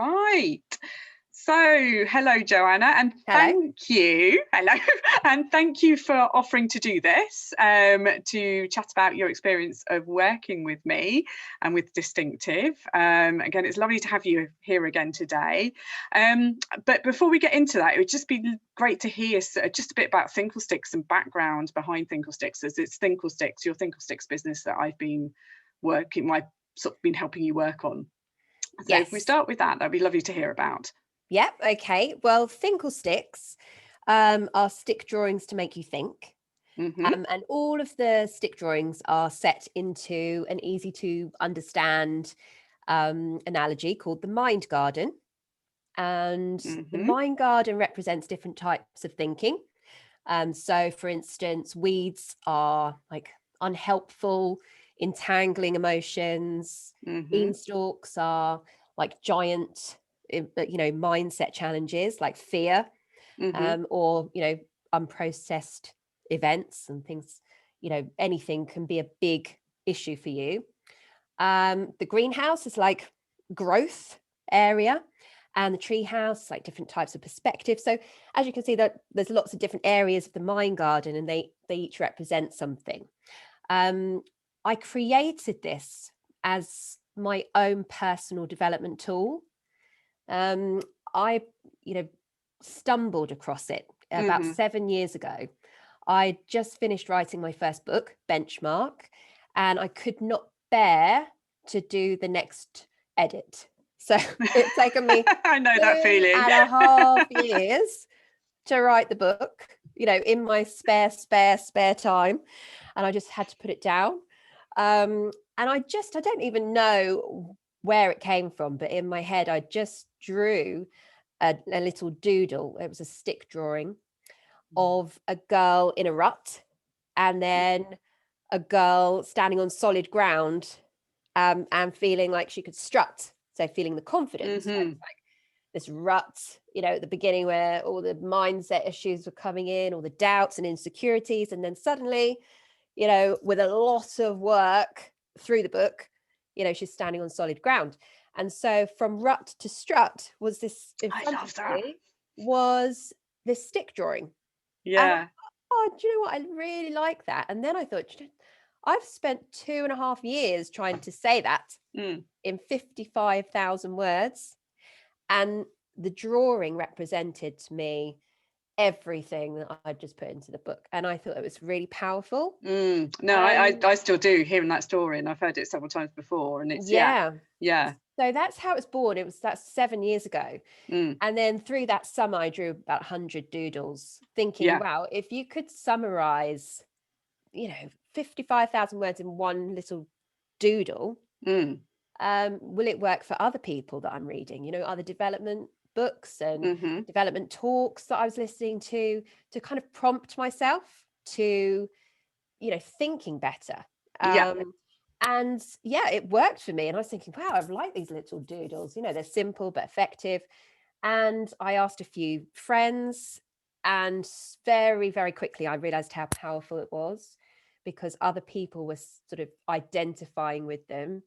Right. So, hello, Joanna, and Hello. thank you for offering to do this, to chat about your experience of working with me and with Distinktiv. Again, it's lovely to have you here again today. But before we get into that, it would just be great to hear just a bit about Thinklesticks and background behind Thinklesticks, as it's Thinklesticks, your Thinklesticks business that I've been been helping you work on. So if we Yes. start with that, that'd be lovely to hear about. Yep. Okay. Well, Thinklesticks are stick drawings to make you think. Mm-hmm. And all of the stick drawings are set into an easy to understand analogy called the mind garden. And the Mm-hmm. mind garden represents different types of thinking. So, for instance, weeds are like unhelpful, entangling emotions. Mm-hmm. Beanstalks are like giant, mindset challenges like fear, Mm-hmm. or unprocessed events and things. Anything can be a big issue for you. The greenhouse is like growth area, and the tree house like different types of perspective. So as you can see, that there's lots of different areas of the mind garden, and they each represent something. I created this as my own personal development tool. I stumbled across it about Mm-hmm. 7 years ago. I just finished writing my first book, Benchmark, and I could not bear to do the next edit. So it's taken me I know that feeling. 2.5 years to write the book, in my spare time. And I just had to put it down. And I don't even know where it came from, but in my head, I just drew a little doodle. It was a stick drawing of a girl in a rut, and then a girl standing on solid ground, and feeling like she could strut. So feeling the confidence. So Mm-hmm. it's like this rut, at the beginning where all the mindset issues were coming in, all the doubts and insecurities. And then suddenly, with a lot of work through the book, she's standing on solid ground. And so from rut to strut was this in I front love of that. me was this stick drawing. And Yeah. do you know what? I really like that. And then I thought, I've spent 2.5 years trying to say that Mm. in 55,000 words. And the drawing represented to me everything that I just put into the book. And I thought it was really powerful. No, I still do, hearing that story, and I've heard it several times before, and it's Yeah. yeah. So that's how it was born. That's 7 years ago. Mm. And then through that summer, I drew about 100 doodles, thinking, Yeah. wow, if you could summarize, 55,000 words in one little doodle, Mm. will it work for other people that I'm reading, other development books and Mm-hmm. development talks that I was listening to kind of prompt myself to, thinking better. Yeah. And yeah, it worked for me. And I was thinking, wow, I've liked these little doodles, they're simple but effective. And I asked a few friends, and very, very quickly, I realized how powerful it was, because other people were sort of identifying with them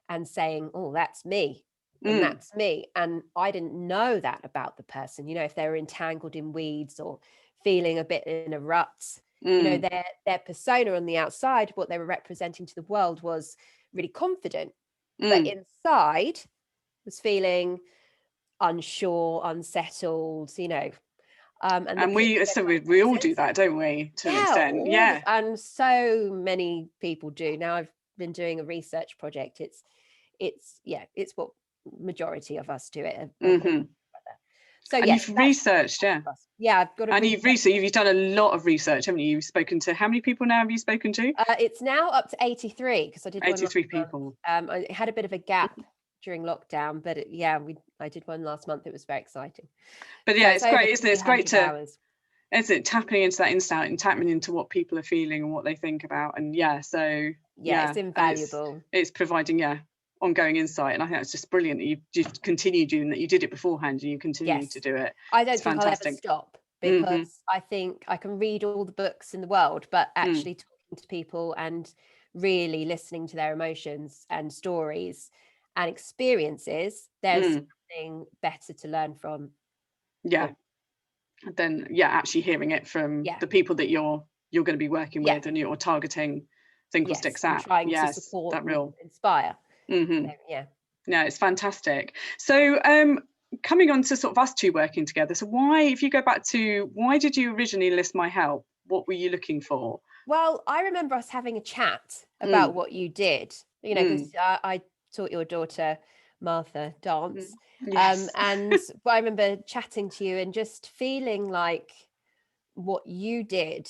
and saying, oh, that's me. And Mm. that's me. And I didn't know that about the person, if they were entangled in weeds or feeling a bit in a rut. Mm. Their persona on the outside, what they were representing to the world, was really confident, but Mm. inside was feeling unsure, unsettled, and the And picture we all do that, presented. don't we, to an Yeah, extent? Yeah. and so many people do. Now I've been doing a research project. It's what majority of us do it. Mm-hmm. So And yes, you've that's researched, yeah. yeah. I've got a And research. you've done a lot of research, haven't you? You've spoken to, how many people now have you spoken to? It's now up to 83, because I did one last 83 month. people. I had a bit of a gap during lockdown, but I did one last month. It was very exciting. But So yeah, it's it's over great, isn't it? It's great 300 to, hours. isn't it, tapping into that insight and tapping into what people are feeling and what they think about. And yeah, so Yeah, it's yeah, and invaluable. it's providing ongoing insight. And I think that's just brilliant that you've continued doing that. You did it beforehand and you continue to Yes. do it. I don't It's think I'll ever fantastic. stop, Mm-hmm. because I think I can read all the books in the world, but Mm. actually talking to people and really listening to their emotions and stories and experiences, there's something better to learn from. Yeah. Then actually hearing it from the people that you're going to be working with, and you're targeting Thinklesticks at. Trying to support that real inspire. So, yeah, it's fantastic. So coming on to sort of us two working together, so why, if you go back to, why did you originally enlist my help? What were you looking for? Well, I remember us having a chat about what you did, you know, because I taught your daughter Martha dance. Yes. And I remember chatting to you and just feeling like what you did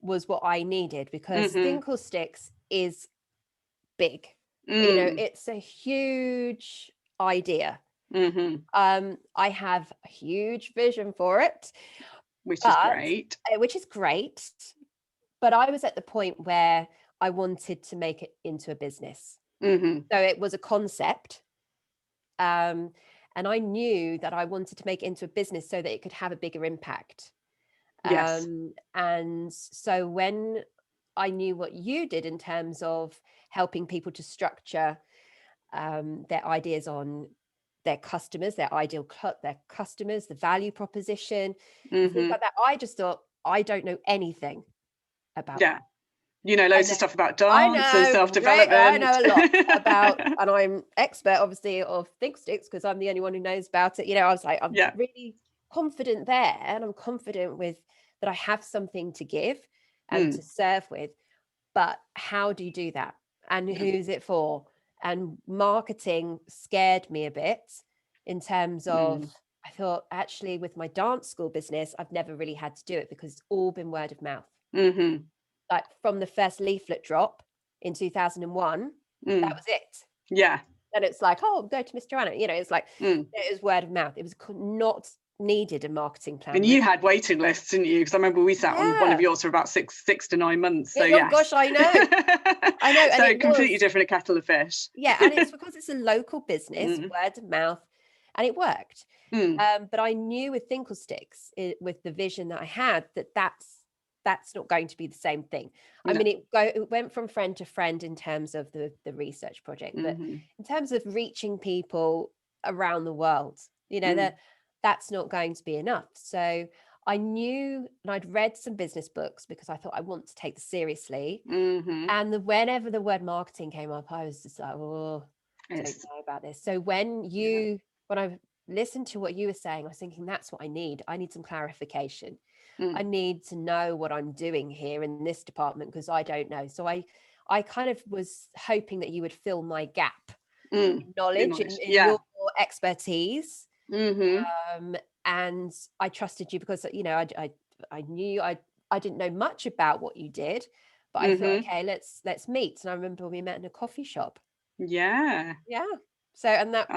was what I needed, because Thinklesticks is big. You know, it's a huge idea. I have a huge vision for it, which is great. But I was at the point where I wanted to make it into a business. So it was a concept. And I knew that I wanted to make it into a business so that it could have a bigger impact. Yes. And so when I knew what you did in terms of helping people to structure their ideas on their customers, their ideal their customers, the value proposition, things like that, I just thought, I don't know anything about that. You know loads of stuff about dance and self-development. I know a lot about, and I'm expert obviously of Thinklesticks because I'm the only one who knows about it. You know, I was like, I'm really confident there, and I'm confident with that I have something to give and to serve with. But how do you do that? And who's it for? And marketing scared me a bit in terms of, I thought, actually, with my dance school business, I've never really had to do it because it's all been word of mouth. Like from the first leaflet drop in 2001, that was it. Yeah. And it's like, oh, go to Miss Joanna. You know, it's like, it was word of mouth. It was not needed a marketing plan. And you had waiting lists, didn't you? Because I remember we sat on one of yours for about six to 9 months. So oh gosh, I know. And so it completely different kettle of fish. Yeah, and it's because it's a local business, word of mouth, and it worked. But I knew with Thinklesticks, with the vision that I had, that's not going to be the same thing. I mean, it went from friend to friend in terms of the research project, but in terms of reaching people around the world, you know, that's not going to be enough. So I knew, and I'd read some business books because I thought I want to take this seriously. And whenever the word marketing came up, I was just like, oh, I don't know about this. So when I listened to what you were saying, I was thinking, that's what I need. I need some clarification. I need to know what I'm doing here in this department because I don't know. So I kind of was hoping that you would fill my gap in knowledge, in your expertise. And I trusted you because, you know, I knew I didn't know much about what you did, but I thought, okay, let's meet. And I remember we met in a coffee shop. Yeah. So, and that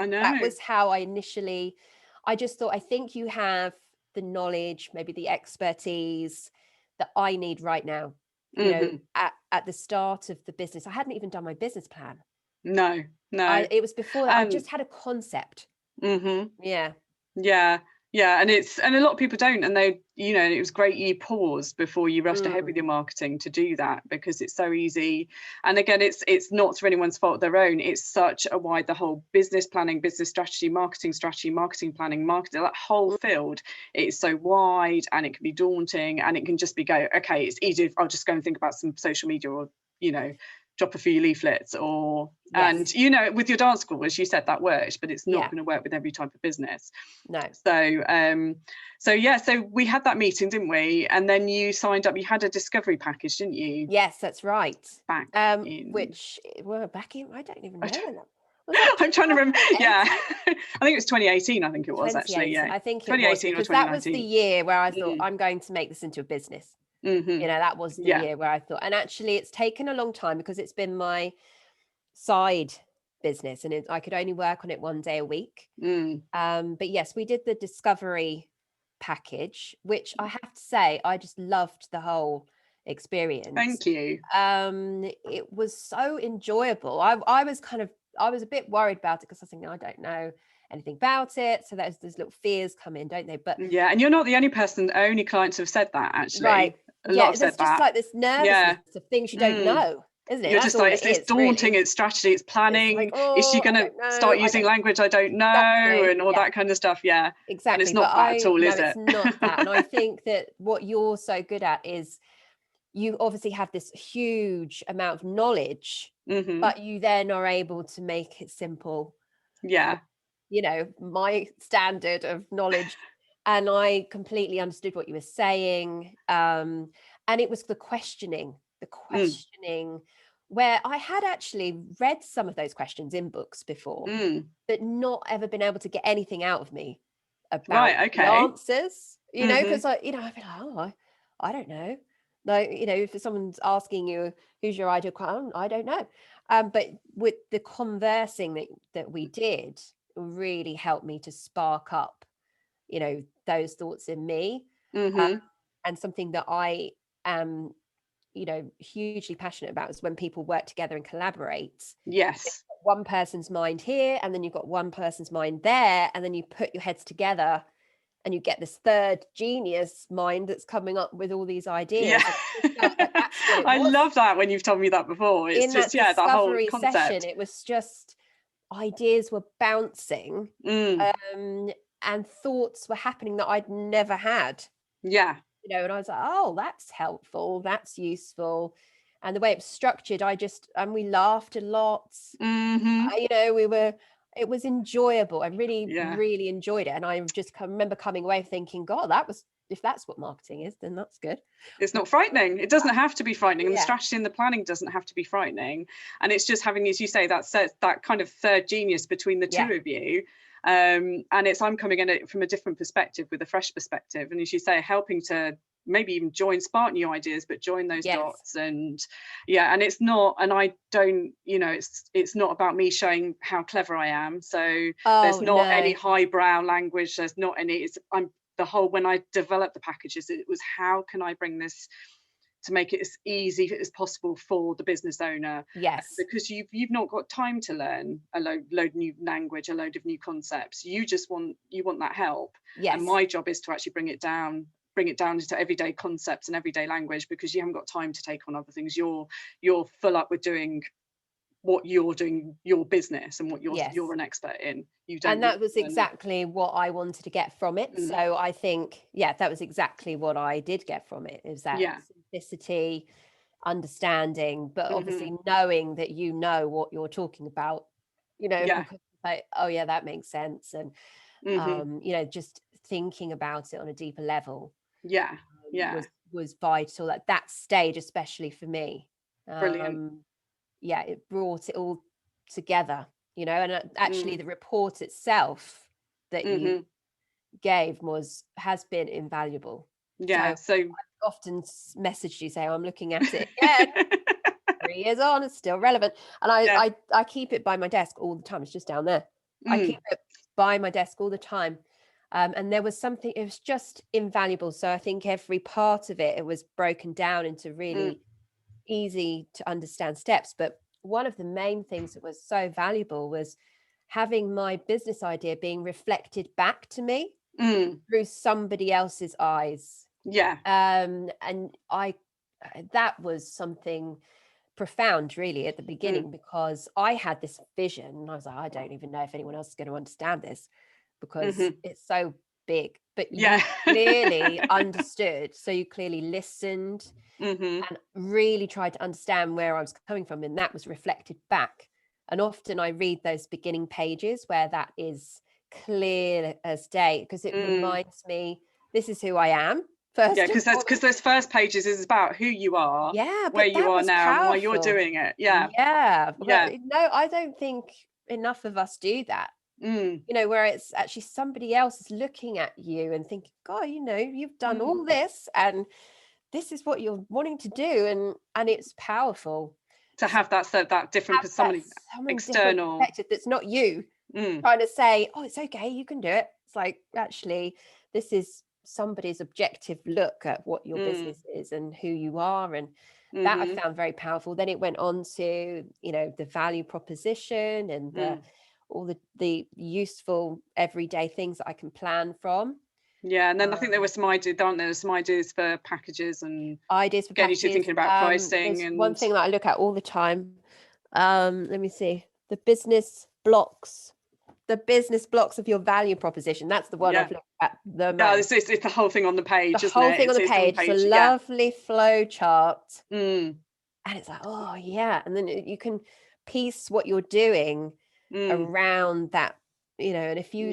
was how I initially, I just thought, I think you have the knowledge, maybe the expertise that I need right now. You know, at the start of the business, I hadn't even done my business plan. No. It was before I just had a concept. Yeah, and a lot of people don't, and they, you know, it was great you paused before you rushed ahead with your marketing to do that, because it's so easy. And again, it's not through anyone's fault of their own. It's such a wide, the whole business planning, business strategy, marketing planning, marketing, that whole field, it's so wide, and it can be daunting, and it can just be okay, it's easy if I'll just go and think about some social media, or, you know, drop a few leaflets, or and you know, with your dance school, as you said, that works, but it's not going to work with every type of business. No. So we had that meeting, didn't we? And then you signed up. You had a discovery package, didn't you? Yes, that's right. Back in, I don't even know. I'm trying to remember. Yeah, I think it was 2018. I think it was actually. Yeah, I think it was, because that was the year where I thought, I'm going to make this into a business. You know, that was the year where I thought, and actually it's taken a long time because it's been my side business, and I could only work on it 1 day a week. But yes, we did the discovery package, which I have to say, I just loved the whole experience. Thank you. It was so enjoyable. I was a bit worried about it because I was thinking, I don't know anything about it, so those little fears come in, don't they? But yeah, and you're not the only clients have said that, actually. Right. A lot have said there's just like this nervousness of things you don't know. isn't it? You're That's just all like, it it's is, daunting, really. it's strategy, it's It's like, planning. Is she oh, going I to don't know. start using language I don't know, Exactly. and all Yeah, that kind of stuff? Yeah. And it's exactly. not But that at all, no, is it's it? not that. And I think that what you're so good at is you obviously have this huge amount of knowledge, Hmm. but you then are able to make it simple, Yeah. my standard of knowledge. And I completely understood what you were saying. And it was the Mm. questioning where I had actually read some of those questions in books before, Mm. but not ever been able to get anything out of me about Right. the Okay. answers, Hmm. because I'd be like, oh, I don't know. Like, if someone's asking you, who's your ideal client, I don't know. But with the conversing that we did, really helped me to spark up, those thoughts in me. Um, Hmm. and something that I am, hugely passionate about is when people work together and collaborate. Yes. One person's mind here, and then you've got one person's mind there, and then you put your heads together and you get this third genius mind that's coming up with all these Yeah. ideas. And I just felt like that's what it I was love that when you've told me that before. It's in just, that yeah, that whole discovery session. concept. It was just ideas were bouncing, Mm. and thoughts were happening that I'd never had. Yeah. And I was like, oh, that's helpful, that's useful. And the way it was structured, and we laughed a lot. Hmm. It was enjoyable. I really, Yeah. really enjoyed it. And I just remember coming away thinking, God, if that's what marketing is, then that's good. It's not frightening. It doesn't have to be frightening, and the Yeah. strategy and the planning doesn't have to be frightening. And it's just having, as you say, that kind of third genius between the Yeah. two of you. And I'm coming in it from a different perspective, with a fresh perspective, and as you say, helping to maybe even spark new ideas, but join those Yes. dots. And yeah, and it's not, and I don't, it's not about me showing how clever I am. So there's Oh, not any no. highbrow language, there's not any, when I developed the packages, it was, how can I bring this to make it as easy as possible for the business owner? Yes. Because you've not got time to learn a load of new language, a load of new concepts. You want that help. Yes. And my job is to actually bring it down into everyday concepts and everyday language, because you haven't got time to take on other things. You're full up with doing what you're doing, your business, and what you're an expert in. You don't And that was need to learn it. exactly what I wanted to get from it. Mm. So I think, that was exactly what I did get from it, is that Yeah. simplicity, understanding, but obviously knowing that you know what you're talking about, Yeah. like, oh yeah, that makes sense. And just thinking about it on a deeper level, Yeah. Yeah. was vital at that stage, especially for me. Brilliant. It brought it all together, and actually Mm. the report itself that you Hmm. gave has been invaluable. So Yeah. I've So often messaged you saying, I'm looking at it again. 3 years on, it's still relevant. And yeah. I keep it by my desk all the time. It's just down there. I keep it by my desk all the time. And there was something, it was just invaluable. So I think every part of it was broken down into really easy to understand steps. But one of the main things that was so valuable was having my business idea being reflected back to me through somebody else's eyes. Yeah. And that was something profound, really, at the beginning, because I had this vision and I was like, I don't even know if anyone else is going to understand this, because it's so big. But Yeah. you clearly understood, so you clearly listened and really tried to understand where I was coming from, and that was reflected back. And often I read those beginning pages where that is clear as day, because it reminds me, this is who I am first. Yeah, because those first pages is about who you are, Yeah, where but you that are was now, and why you're powerful. doing it. Yeah. Yeah, Yeah. but no, I don't think enough of us do that. Where it's actually somebody else is looking at you and thinking, God, you've done all this, and this is what you're wanting to do, and it's powerful To to have that different, have that somebody someone different external. perspective that's not you trying to say, oh, it's okay, you can do it. It's like, actually, this is somebody's objective look at what your business is and who you are, and that I found very powerful. Then it went on to the value proposition and all the useful everyday things that I can plan from. Yeah, and then I think there were some ideas, aren't there? Some ideas for packages and ideas for getting you packages. to thinking about pricing. There's And one thing that I look at all the time. Let me see. The business blocks of your value proposition. That's the one I've looked at the most. It's the whole thing on the page, The isn't whole it? thing on the page. It's a lovely flow chart. And it's like, oh yeah. And then you can piece what you're doing around that, and if you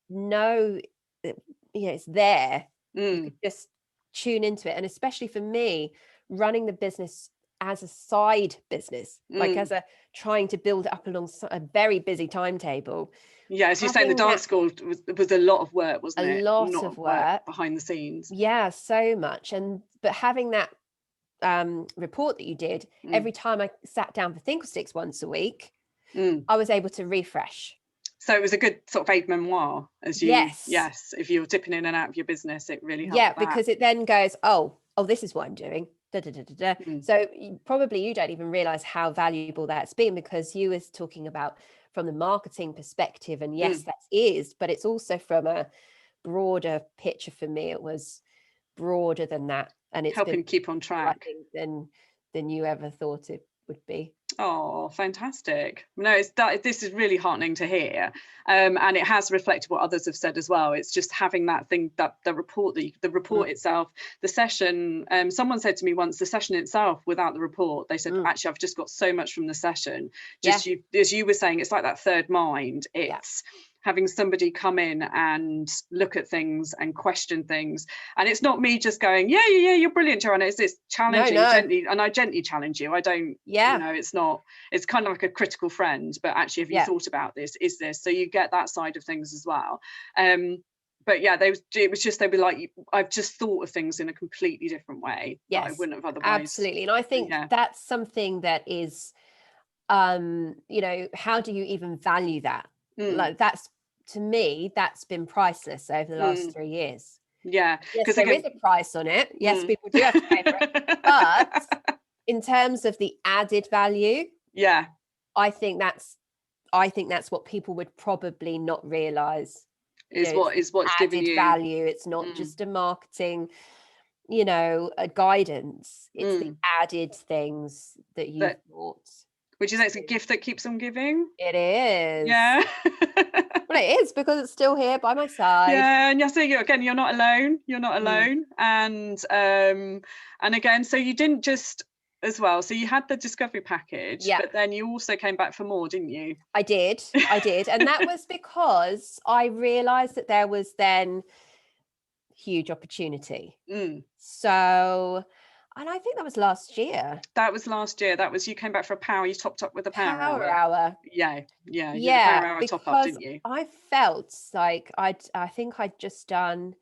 know that, it's there, you could just tune into it. And especially for me, running the business as a side business, like as a trying to build it up along a very busy timetable. Yeah, as you're saying, the dance school was a lot of work, wasn't it? A lot of work behind the scenes. Yeah, so much. But having that report that you did, every time I sat down for Thinklesticks once a week, I was able to refresh. So it was a good sort of aid memoir as you, yes, if you're dipping in and out of your business, it really helped. Yeah, because it then goes, oh, this is what I'm doing. Da, da, da, da, da. So probably you don't even realize how valuable that's been, because you was talking about from the marketing perspective, and yes, that is, but it's also from a broader picture. For me, it was broader than that, and it's helping been keep on track than you ever thought it would be. Oh, fantastic. No, this is really heartening to hear. And it has reflected what others have said as well. It's just having that thing, that the report itself, the session. Someone said to me once, the session itself without the report, they said, actually, I've just got so much from the session. Just as you were saying, it's like that third mind. It's having somebody come in and look at things and question things. And it's not me just going, yeah, you're brilliant, Joanna. It's challenging gently, and I gently challenge you. I don't, it's not, it's kind of like a critical friend, but actually, have you thought about this? Is this? So you get that side of things as well. But yeah, it was just, they were like, I've just thought of things in a completely different way that I wouldn't have otherwise. Absolutely. And I think that's something that is, how do you even value that? Like, that's, to me, that's been priceless over the last 3 years. Yeah, yes, there is a price on it. Yes, people do have to pay for it. But in terms of the added value, I think that's what people would probably not realize is what's giving you value. It's not just a marketing, a guidance. It's the added things that you thought. Which is, it's a gift that keeps on giving. It is. Yeah. Well, it is, because it's still here by my side. Yeah, and you're not alone. You're not alone. And again, so you didn't just, as well, so you had the discovery package, but then you also came back for more, didn't you? I did. And that was because I realized that there was then huge opportunity. So, and I think that was last year. That was you came back for a power. You topped up with a power hour. Yeah. You had a power hour top up, didn't you? I felt like I think I'd just done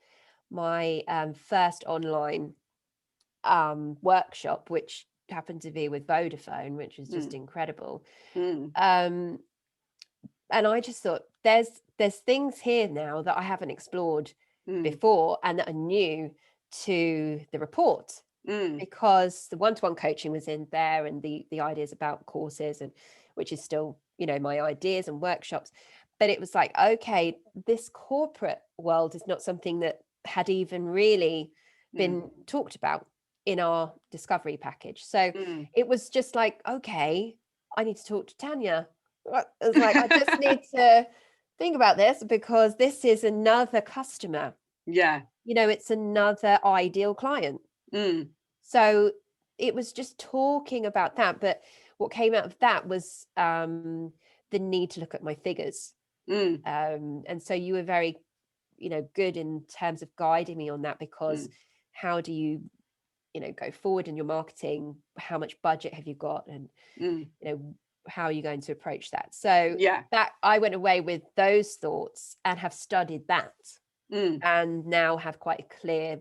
my first online workshop, which happened to be with Vodafone, which was just incredible. And I just thought, there's things here now that I haven't explored before, and that are new to the report. Because the one-to-one coaching was in there, and the ideas about courses, and which is still, my ideas and workshops. But it was like, okay, this corporate world is not something that had even really been talked about in our discovery package. So it was just like, okay, I need to talk to Tanya. It was like, I just need to think about this, because this is another customer. Yeah. It's another ideal client. So it was just talking about that. But what came out of that was the need to look at my figures. And so you were very, good in terms of guiding me on that, because how do you, go forward in your marketing? How much budget have you got? And, how are you going to approach that? So that I went away with those thoughts and have studied that, and now have quite a clear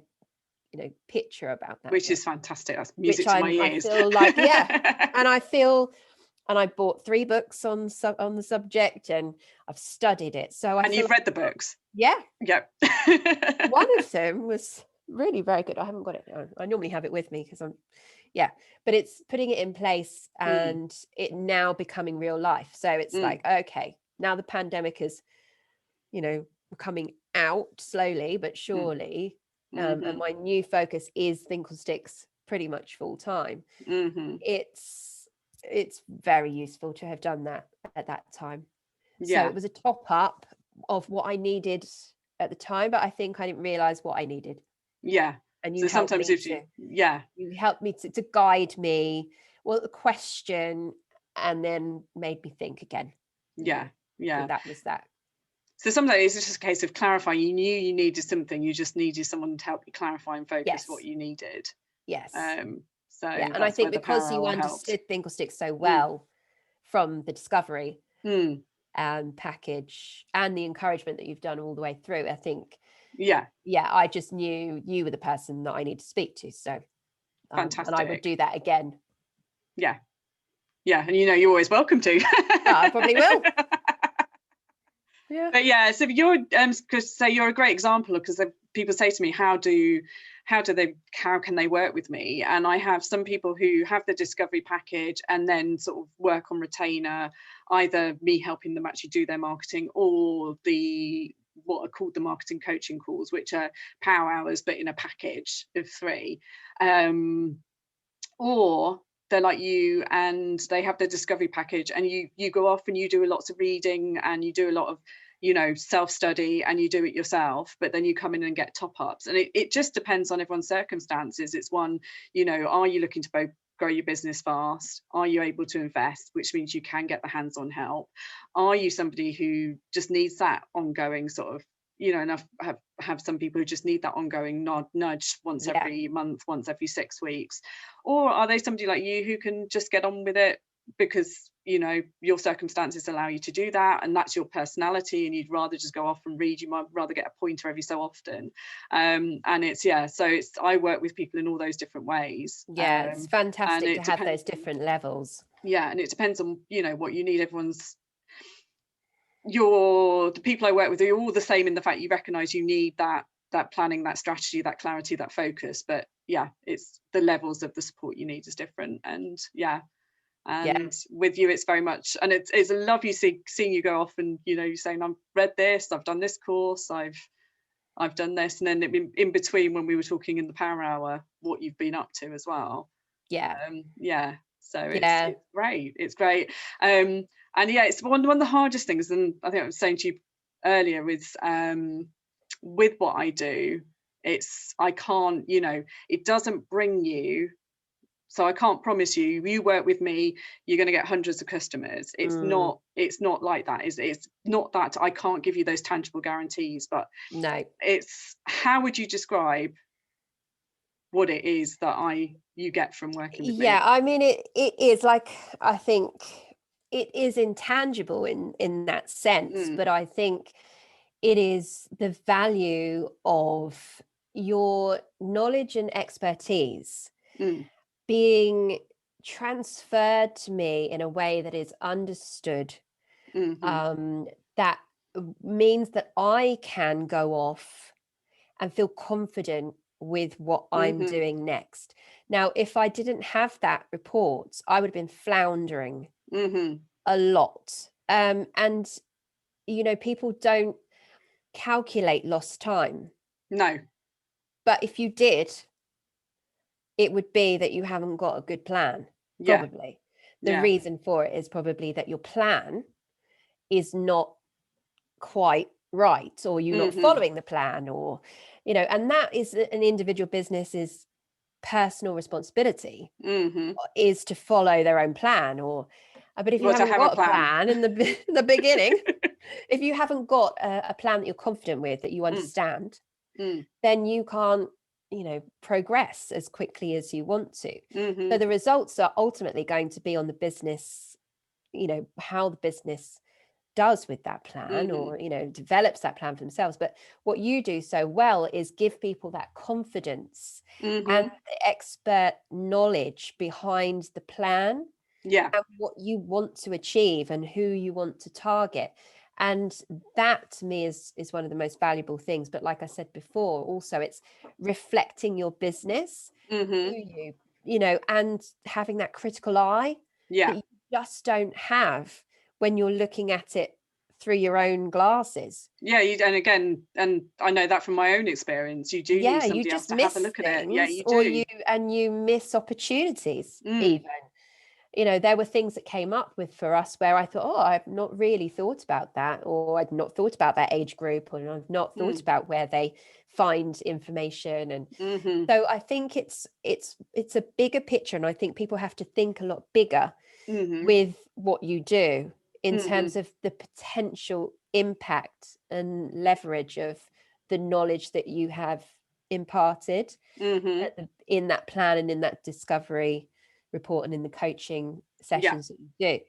picture about that, which is fantastic. That's music to my ears. I feel like and I bought 3 books on the subject, and I've studied it. So you've read the books? Yeah. One One of them was really very good. I haven't got it now. I normally have it with me, because but it's putting it in place, and it now becoming real life. So it's like, okay, now the pandemic is, we're coming out slowly but surely. And my new focus is Thinklesticks pretty much full time. It's very useful to have done that at that time. So it was a top up of what I needed at the time, but I think I didn't realize what I needed. And you so helped sometimes me if you helped me to guide me, well, the question, and then made me think again. So that was that. So sometimes it's just a case of clarifying. You knew you needed something, you just needed someone to help you clarify and focus what you needed. So and I think because you understood Thinklesticks so well from the discovery and package and the encouragement that you've done all the way through, I think I just knew you were the person that I need to speak to. So fantastic. And I would do that again. And you know, you're always welcome to. I probably will. But so you're because you're a great example, because people say to me, how can they work with me? And I have some people who have the discovery package and then sort of work on retainer, either me helping them actually do their marketing, or what are called the marketing coaching calls, which are power hours but in a package of 3, or they're like you and they have their discovery package, and you go off and you do lots of reading and you do a lot of, you know, self-study, and you do it yourself, but then you come in and get top-ups. And it just depends on everyone's circumstances. It's one, you know, are you looking to both grow your business fast? Are you able to invest, which means you can get the hands-on help? Are you somebody who just needs that ongoing sort of, you know, and have some people who just need that ongoing nudge once every month, once every 6 weeks? Or are they somebody like you who can just get on with it because, you know, your circumstances allow you to do that, and that's your personality, and you'd rather just go off and read, you might rather get a pointer every so often. And I work with people in all those different ways. It's fantastic to have those different levels. And it depends on, you know, what you need. The people I work with are all the same in the fact you recognize you need that planning, that strategy, that clarity, that focus, but it's the levels of the support you need is different. And with you, it's very much, and it's lovely seeing you go off and, you know, you're saying, I've read this, I've done this course, I've done this, and then in between, when we were talking in the power hour, what you've been up to as well. So it's great. And it's one of the hardest things, and I think I was saying to you earlier, with what I do, I can't, you know, it doesn't bring you, so I can't promise you work with me, you're going to get hundreds of customers. It's not like that. It's not that. I can't give you those tangible guarantees, but no, it's, how would you describe what it is that you get from working with me? I mean, it is like, I think it is intangible in that sense, but I think it is the value of your knowledge and expertise being transferred to me in a way that is understood. That means that I can go off and feel confident with what I'm doing next. Now, if I didn't have that report, I would have been floundering a lot. And, you know, people don't calculate lost time. No. But if you did, it would be that you haven't got a good plan, probably. The reason for it is probably that your plan is not quite right, or you're not following the plan, or, you know, and that is an individual business's personal responsibility, is to follow their own plan, or but if you haven't got a plan in the beginning, if you haven't got a plan that you're confident with, that you understand, then you can't, you know, progress as quickly as you want to. So the results are ultimately going to be on the business, you know, how the business does with that plan, or, you know, develops that plan for themselves. But what you do so well is give people that confidence and the expert knowledge behind the plan, and what you want to achieve and who you want to target. And that to me is one of the most valuable things. But like I said before, also it's reflecting your business to you know, and having that critical eye that you just don't have when you're looking at it through your own glasses. Yeah, and I know that from my own experience, you do need somebody else to have a look at it. Yeah, you do. You miss opportunities Mm. even. There were things that came up for us where I thought, oh, I've not really thought about that, or I'd not thought about that age group, or I've not thought about where they find information. And so I think it's a bigger picture, and I think people have to think a lot bigger with what you do in terms of the potential impact and leverage of the knowledge that you have imparted in that plan and in that discovery report and in the coaching sessions that you do.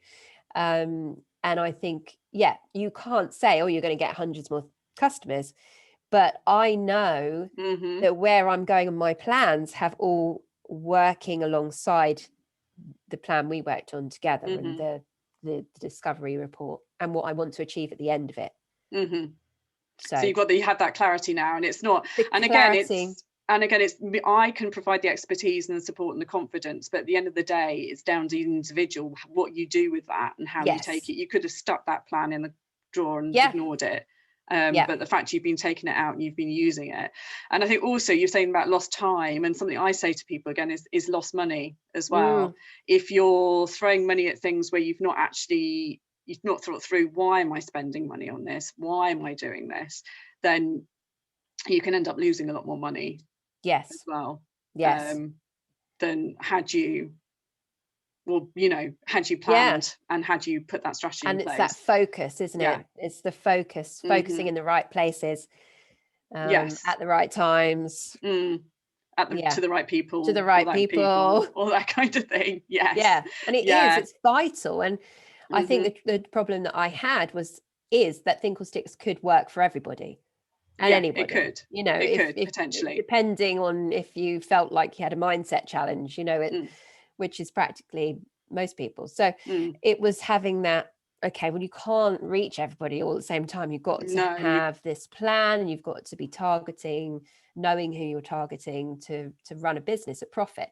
And I think, you can't say, oh, you're going to get hundreds more customers, but I know that where I'm going and my plans have all working alongside the plan we worked on together and the discovery report and what I want to achieve at the end of it. So you have that clarity now, and it's not, and again it's I can provide the expertise and the support and the confidence, but at the end of the day, it's down to the individual what you do with that and how you take it. You could have stuck that plan in the drawer and ignored it. But the fact you've been taking it out and you've been using it. And I think also you're saying about lost time, and something I say to people again is lost money as well. If you're throwing money at things where you've not thought through, why am I spending money on this? Why am I doing this? Then you can end up losing a lot more money as well. Than had you planned and had you put that strategy in place. And it's that focus, isn't it? It's the focusing in the right places, at the right times, to the right people, all that kind of thing. And it's vital. And I think the problem that I had is that Thinklesticks could work for everybody. And anybody, it could, potentially, depending on if you felt like you had a mindset challenge, which is practically most people. So it was having that, okay, well, you can't reach everybody all at the same time. You've got to have this plan, and you've got to be knowing who you're targeting to run a business at profit.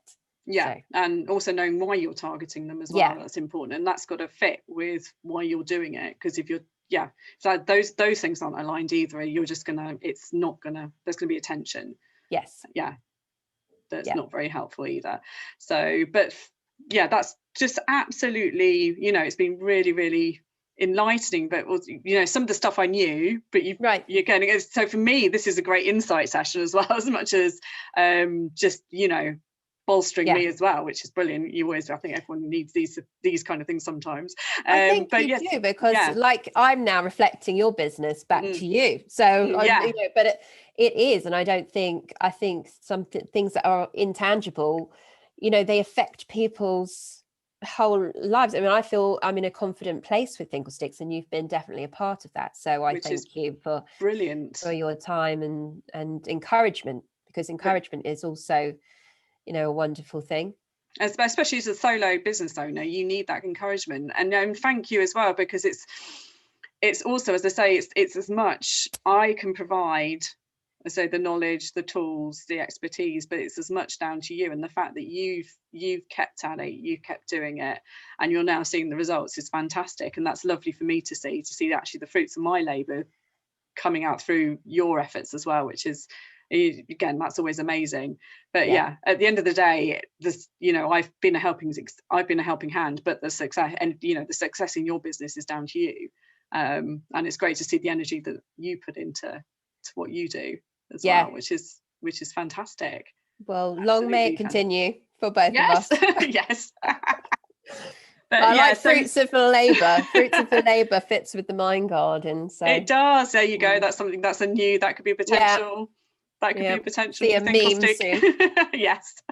And also knowing why you're targeting them as well. That's important, and that's got to fit with why you're doing it. Because if you're so those things aren't aligned either, you're just there's gonna be a tension. That's not very helpful either. So but that's just absolutely, it's been really, really enlightening. But some of the stuff I knew, but you're getting it. So for me, this is a great insight session as well, as much as just bolstering me as well, which is brilliant. I think everyone needs these kind of things sometimes. I think you do, because like I'm now reflecting your business back to you. So but it is, and I think some things that are intangible, they affect people's whole lives. I mean, I feel I'm in a confident place with Thinklesticks, and you've been definitely a part of that. So I thank you for your time and encouragement, because encouragement is also a wonderful thing, especially as a solo business owner. You need that encouragement, and thank you as well, because it's also, as I say, it's as much I can provide, so the knowledge, the tools, the expertise, but it's as much down to you, and the fact that you've kept at it, you kept doing it, and you're now seeing the results is fantastic. And that's lovely for me to see actually the fruits of my labor coming out through your efforts as well, which is, again, that's always amazing. But at the end of the day, this, I've been a helping hand, but the success, and the success in your business is down to you. And it's great to see the energy that you put into what you do as well, which is fantastic. Well, absolutely, long may it continue for both of us. Yes. But I like fruits of the labour. Fruits of the labour fits with the mind garden. So it does. There you go. That's something that could be a potential. That could be a potential. See a meme soon. Yes.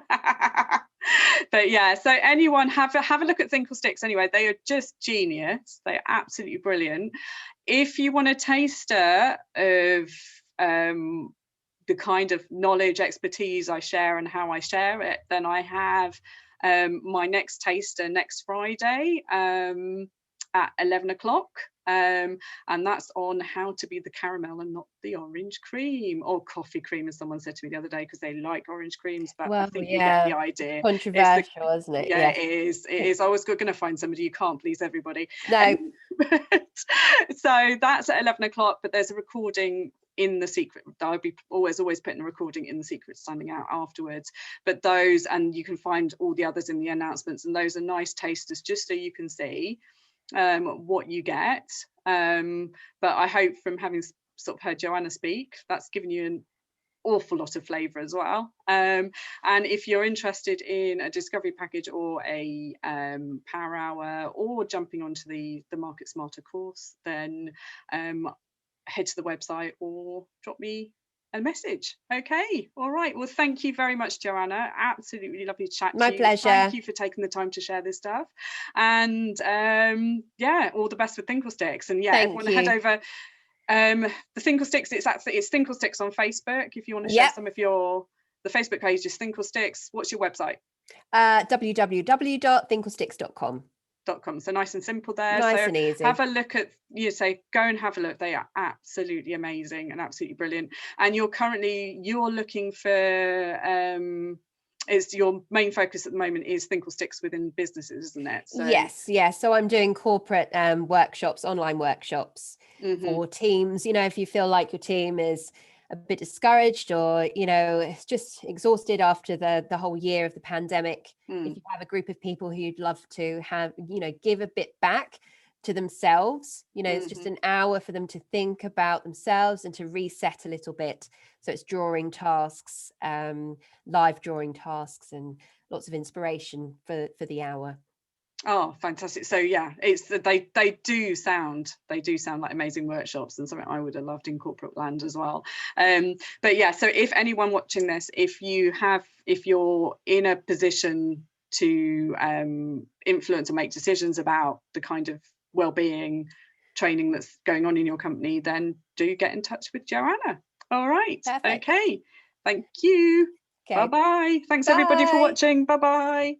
But so anyone have a look at Thinklesticks anyway. They are just genius. They are absolutely brilliant. If you want a taster of the kind of knowledge, expertise I share and how I share it, then I have my next taster next Friday at 11 o'clock. And that's on how to be the caramel and not the orange cream, or coffee cream, as someone said to me the other day, because they like orange creams. But I think you get the idea. Controversial, isn't it? It is. I was going to find somebody. You can't please everybody. No. So that's at 11 o'clock, but there's a recording in the secret. I'll be always putting a recording in the secret standing out afterwards, but those, and you can find all the others in the announcements, and those are nice tasters just so you can see what you get. But I hope from having sort of heard Joanna speak, that's given you an awful lot of flavour as well. And if you're interested in a discovery package or a power hour, or jumping onto the Market Smarter course, then head to the website or drop me a message. Okay, all right, well, thank you very much, Joanna. Absolutely lovely to chat to you. My pleasure. Thank you for taking the time to share this stuff, and yeah, all the best with Thinklesticks. And yeah, everyone head over the Thinklesticks. It's Thinklesticks on Facebook if you want to share some of the Facebook page is Thinklesticks. What's your website? www.thinklesticks.com. So nice and simple there. Nice so and easy. Have a look at, go and have a look. They are absolutely amazing and absolutely brilliant. And you're looking for is your main focus at the moment is Thinklesticks within businesses, isn't it? So, yes. So I'm doing corporate workshops, online workshops for teams. If you feel like your team is a bit discouraged, or it's just exhausted after the whole year of the pandemic, if you have a group of people who you'd love to have give a bit back to themselves, it's just an hour for them to think about themselves and to reset a little bit. So it's drawing tasks, live drawing tasks, and lots of inspiration for the hour. Oh, fantastic. So yeah, it's they do sound like amazing workshops, and something I would have loved in corporate land as well. But yeah, so if anyone watching this, if you're in a position to influence and make decisions about the kind of well-being training that's going on in your company, then do get in touch with Joanna. All right. Perfect. Okay. Thank you. Okay. Bye-bye. Thanks everybody for watching. Bye-bye.